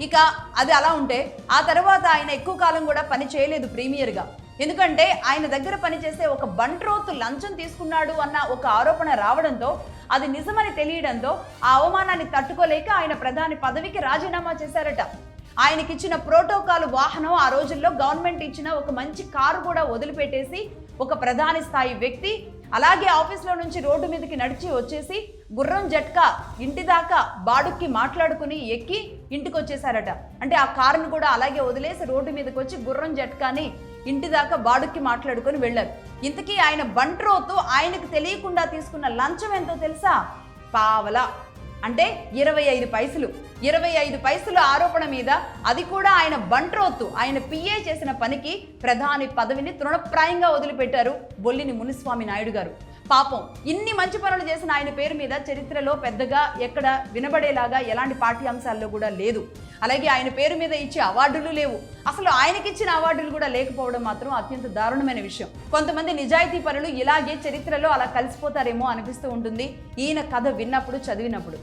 ఇక అది అలా ఉంటే ఆ తర్వాత ఆయన ఎక్కువ కాలం కూడా పని చేయలేదు ప్రీమియర్గా. ఎందుకంటే ఆయన దగ్గర పనిచేసే ఒక బంట్రోతు లంచం తీసుకున్నాడు అన్న ఒక ఆరోపణ రావడంతో, అది నిజమని తెలియడంతో ఆ అవమానాన్ని తట్టుకోలేక ఆయన ప్రధాని పదవికి రాజీనామా చేశారట. ఆయనకిచ్చిన ప్రోటోకాల్ వాహనం, ఆ రోజుల్లో గవర్నమెంట్ ఇచ్చిన ఒక మంచి కారు కూడా వదిలిపెట్టేసి ఒక ప్రధాని స్థాయి వ్యక్తి అలాగే ఆఫీస్లో నుంచి రోడ్డు మీదకి నడిచి వచ్చేసి గుర్రం జట్కా ఇంటి దాకా బాడుక్కి మాట్లాడుకుని ఎక్కి ఇంటికి వచ్చేసారట. అంటే ఆ కారును కూడా అలాగే వదిలేసి రోడ్డు మీదకి వచ్చి గుర్రం జట్కాని ఇంటి దాకా బాడుక్కి మాట్లాడుకొని వెళ్ళారు. ఇంతకీ ఆయన బంట్రోతు ఆయనకు తెలియకుండా తీసుకున్న లంచం ఎంతో తెలుసా? పావలా, అంటే 25 పైసలు. 25 పైసలు ఆరోపణ మీద, అది కూడా ఆయన బంట్రోతు, ఆయన పిఏ చేసిన పనికి ప్రధాని పదవిని తృణప్రాయంగా వదిలిపెట్టారు బొల్లిని మునిస్వామి నాయుడు గారు. పాపం ఇన్ని మంచి పనులు చేసిన ఆయన పేరు మీద చరిత్రలో పెద్దగా ఎక్కడ వినబడేలాగా ఎలాంటి పాఠ్యాంశాల్లో కూడా లేదు. అలాగే ఆయన పేరు మీద ఇచ్చే అవార్డులు లేవు. అసలు ఆయనకిచ్చిన అవార్డులు కూడా లేకపోవడం మాత్రం అత్యంత దారుణమైన విషయం. కొంతమంది నిజాయితీ పరులు ఇలాగే చరిత్రలో అలా కలిసిపోతారేమో అనిపిస్తూ ఉంటుంది ఈయన కథ విన్నప్పుడు, చదివినప్పుడు.